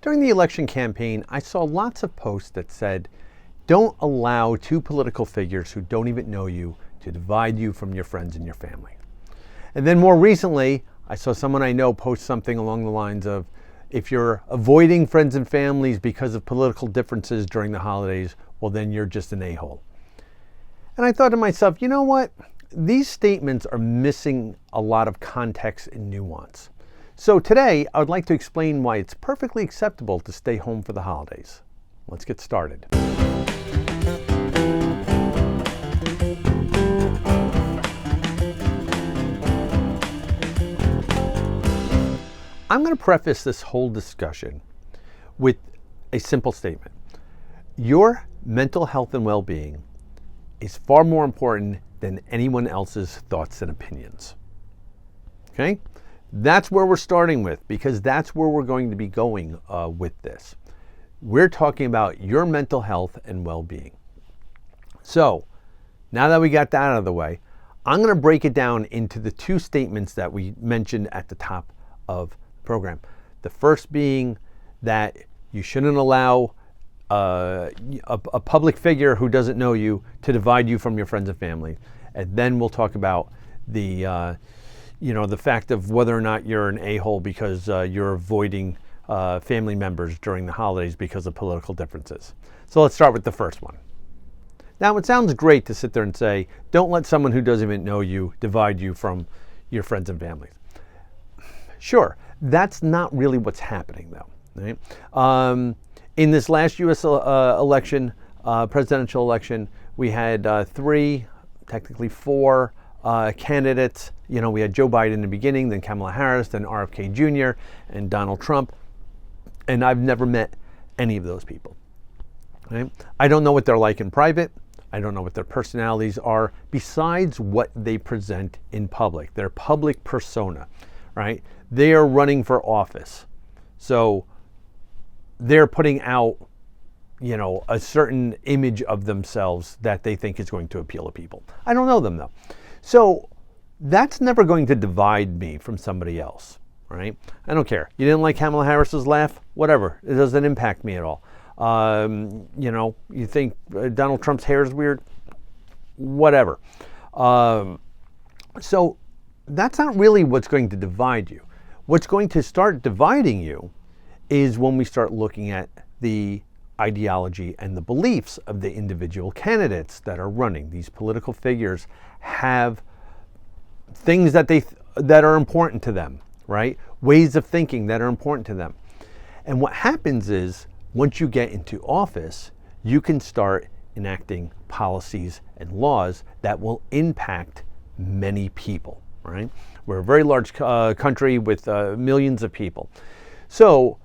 During the election campaign, I saw lots of posts that said, don't allow two political figures who don't even know you to divide you from your friends and your family. And then more recently, I saw someone I know post something along the lines of, if you're avoiding friends and families because of political differences during the holidays, well, then you're just an a-hole. And I thought to myself, you know what? These statements are missing a lot of context and nuance. So today, I would like to explain why it's perfectly acceptable to stay home for the holidays. Let's get started. I'm going to preface this whole discussion with a simple statement. Your mental health and well-being is far more important than anyone else's thoughts and opinions. Okay? That's where we're starting with, because that's where we're going to be going with this. We're talking about your mental health and well-being. So, now that we got that out of the way, I'm going to break it down into the two statements that we mentioned at the top of the program. The first being that you shouldn't allow a public figure who doesn't know you to divide you from your friends and family. And then we'll talk about the fact of whether or not you're an a-hole because you're avoiding family members during the holidays because of political differences. So let's start with the first one. Now, it sounds great to sit there and say, don't let someone who doesn't even know you divide you from your friends and families. Sure, that's not really what's happening, though. Right? In this last U.S. election, presidential election, we had technically four candidates. You know, we had Joe Biden in the beginning, then Kamala Harris, then RFK Jr., and Donald Trump. And I've never met any of those people. Right? I don't know what they're like in private. I don't know what their personalities are, besides what they present in public, their public persona. Right? They are running for office. So they're putting out, a certain image of themselves that they think is going to appeal to people. I don't know them, though. So that's never going to divide me from somebody else, right? I don't care. You didn't like Kamala Harris's laugh? Whatever. It doesn't impact me at all. You think Donald Trump's hair is weird? Whatever. So that's not really what's going to divide you. What's going to start dividing you is when we start looking at the ideology and the beliefs of the individual candidates that are running. These political figures have things that that are important to them, right? Ways of thinking that are important to them. And what happens is, once you get into office, you can start enacting policies and laws that will impact many people, right? We're a very large country with millions of people. So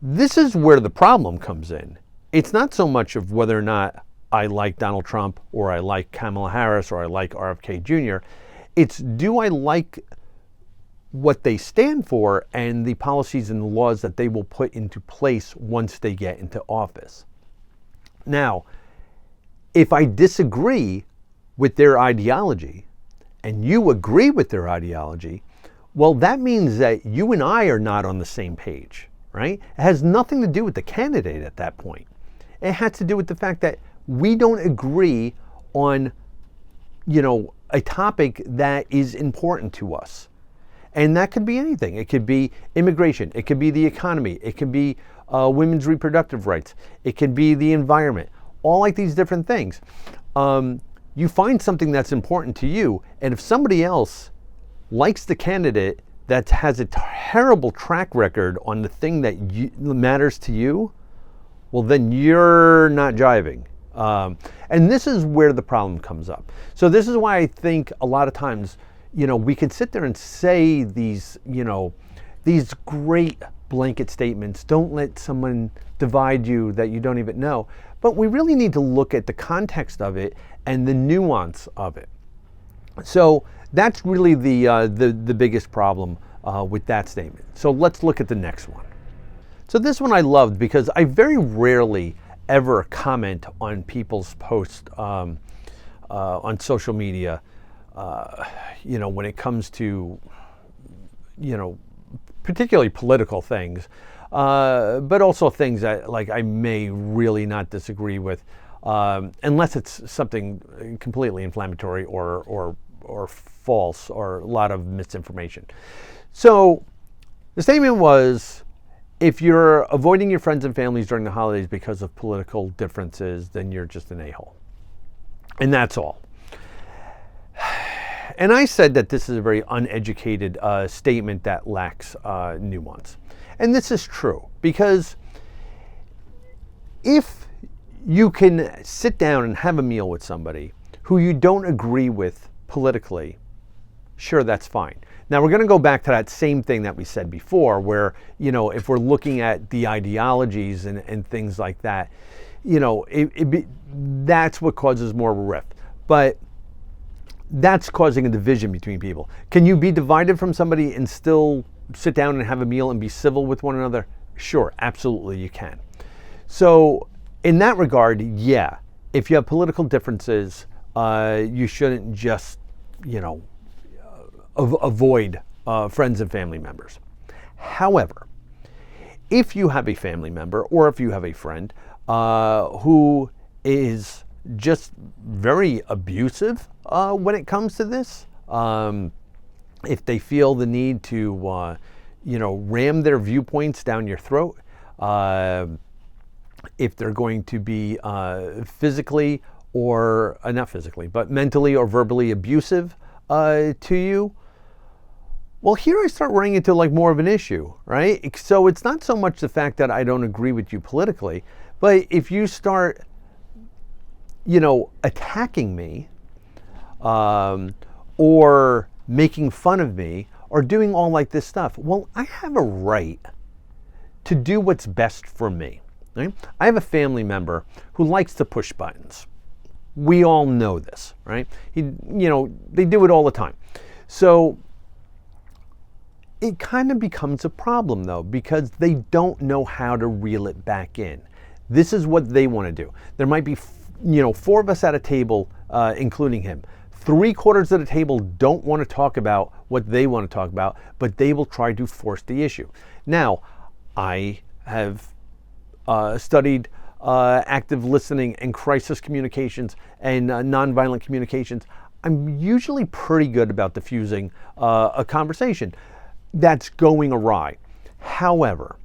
this is where the problem comes in. It's not so much of whether or not I like Donald Trump or I like Kamala Harris or I like RFK Jr. It's, do I like what they stand for and the policies and the laws that they will put into place once they get into office? Now, if I disagree with their ideology and you agree with their ideology, well, that means that you and I are not on the same page. Right? It has nothing to do with the candidate at that point. It has to do with the fact that we don't agree on, a topic that is important to us. And that could be anything. It could be immigration. It could be the economy. It could be women's reproductive rights. It could be the environment. All like these different things. You find something that's important to you, and if somebody else likes the candidate that has a terrible track record on the thing that matters to you, well, then you're not jiving. And this is where the problem comes up. So this is why I think a lot of times, we can sit there and say these great blanket statements, don't let someone divide you that you don't even know. But we really need to look at the context of it and the nuance of it. So that's really the biggest problem with that statement. So let's look at the next one. So this one I loved because I very rarely ever comment on people's posts on social media, when it comes to, particularly political things. but also things that like I may really not disagree with, unless it's something completely inflammatory or false or a lot of misinformation. So the statement was, if you're avoiding your friends and families during the holidays because of political differences, then you're just an a-hole. And that's all. And I said that this is a very uneducated statement that lacks nuance. And this is true, because if you can sit down and have a meal with somebody who you don't agree with politically, sure, that's fine. Now we're going to go back to that same thing that we said before, where, you know, if we're looking at the ideologies and things like that, you know, that's what causes more of a rift. But that's causing a division between people. Can you be divided from somebody and still sit down and have a meal and be civil with one another? Sure, absolutely you can. So in that regard, yeah, if you have political differences, you shouldn't just, you know, avoid friends and family members. However, if you have a family member or if you have a friend who is just very abusive when it comes to this, if they feel the need to, you know, ram their viewpoints down your throat, if they're going to be physically or not physically, but mentally or verbally abusive to you, well, here I start running into like more of an issue, right? So it's not so much the fact that I don't agree with you politically, but if you start, you know, attacking me, or making fun of me, or doing all like this stuff, well, I have a right to do what's best for me. Right? I have a family member who likes to push buttons. We all know this, right? You know, they do it all the time. So it kind of becomes a problem, though, because they don't know how to reel it back in. This is what they want to do. There might be, you know, 4 of us at a table, including him. 3/4 of the table don't want to talk about what they want to talk about, but they will try to force the issue. Now, I have studied active listening and crisis communications and nonviolent communications. I'm usually pretty good about diffusing a conversation that's going awry. However,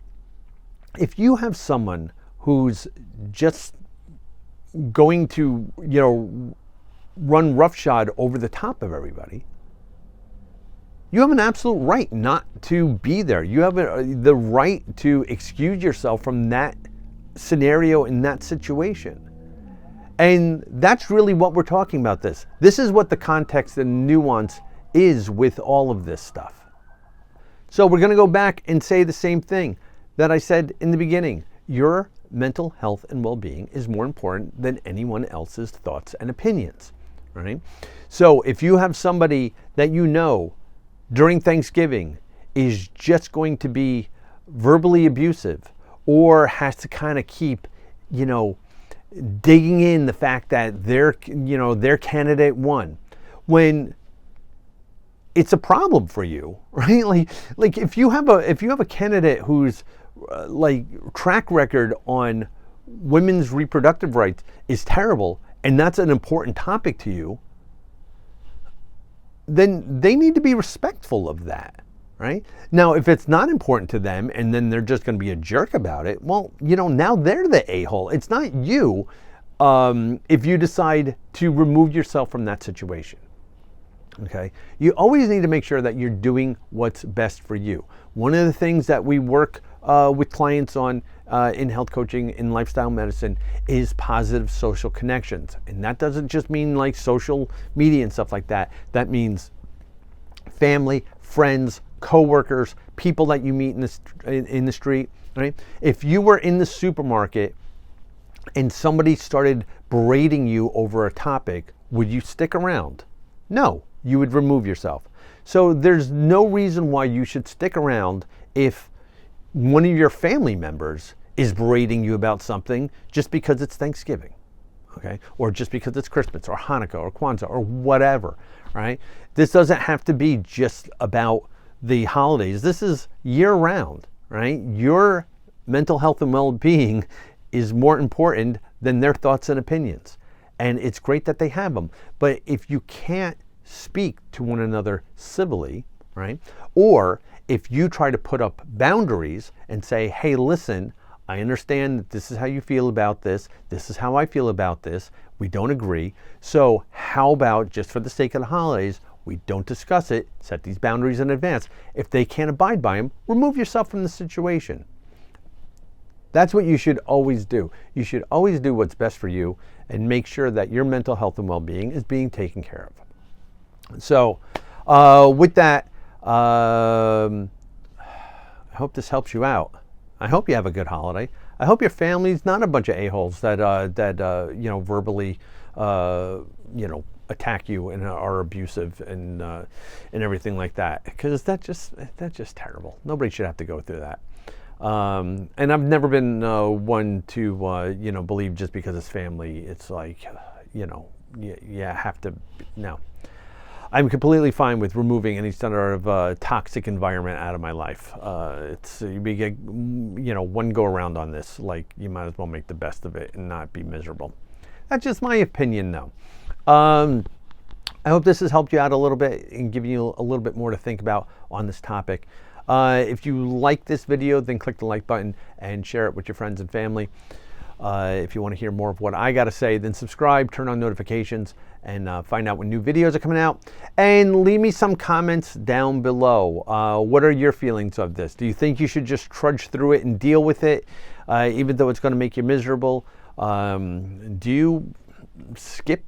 if you have someone who's just going to, you know, run roughshod over the top of everybody, you have an absolute right not to be there. You have the right to excuse yourself from that scenario in that situation. And that's really what we're talking about this. This is what the context and nuance is with all of this stuff. So we're going to go back and say the same thing that I said in the beginning. Your mental health and well-being is more important than anyone else's thoughts and opinions, right? So if you have somebody that you know during Thanksgiving is just going to be verbally abusive, or has to kind of keep, you know, digging in the fact that their candidate won, when it's a problem for you, right? Like if you have a candidate whose like track record on women's reproductive rights is terrible, and that's an important topic to you, then they need to be respectful of that, right? Now, if it's not important to them and then they're just going to be a jerk about it, well, you know, now they're the a-hole. It's not you if you decide to remove yourself from that situation. Okay, you always need to make sure that you're doing what's best for you. One of the things that we work with clients on in health coaching, in lifestyle medicine, is positive social connections. And that doesn't just mean like social media and stuff like that. That means family, friends, coworkers, people that you meet in the street, right? If you were in the supermarket and somebody started berating you over a topic, would you stick around? No. You would remove yourself. So there's no reason why you should stick around if one of your family members is berating you about something just because it's Thanksgiving, okay? Or just because it's Christmas or Hanukkah or Kwanzaa or whatever, right? This doesn't have to be just about the holidays. This is year round, right? Your mental health and well-being is more important than their thoughts and opinions. And it's great that they have them. But if you can't speak to one another civilly, right? Or if you try to put up boundaries and say, hey, listen, I understand that this is how you feel about this. This is how I feel about this. We don't agree. So how about, just for the sake of the holidays, we don't discuss it, set these boundaries in advance. If they can't abide by them, remove yourself from the situation. That's what you should always do. You should always do what's best for you and make sure that your mental health and well-being is being taken care of. So with that, I hope this helps you out. I hope you have a good holiday. I hope your family's not a bunch of a-holes that verbally attack you and are abusive and everything like that, because that's just terrible. Nobody should have to go through that. And I've never been one to believe just because it's family, it's like you have to. No, I'm completely fine with removing any sort of toxic environment out of my life. We get one go around on this. Like, you might as well make the best of it and not be miserable. That's just my opinion, though. I hope this has helped you out a little bit and given you a little bit more to think about on this topic. If you like this video, then click the like button and share it with your friends and family. If you want to hear more of what I got to say, then subscribe, turn on notifications, and find out when new videos are coming out. And leave me some comments down below. What are your feelings of this? Do you think you should just trudge through it and deal with it, even though it's going to make you miserable? Do you skip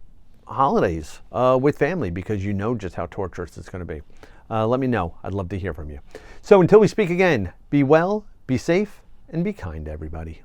holidays with family because you know just how torturous it's going to be? Let me know. I'd love to hear from you. So until we speak again, be well, be safe, and be kind to everybody.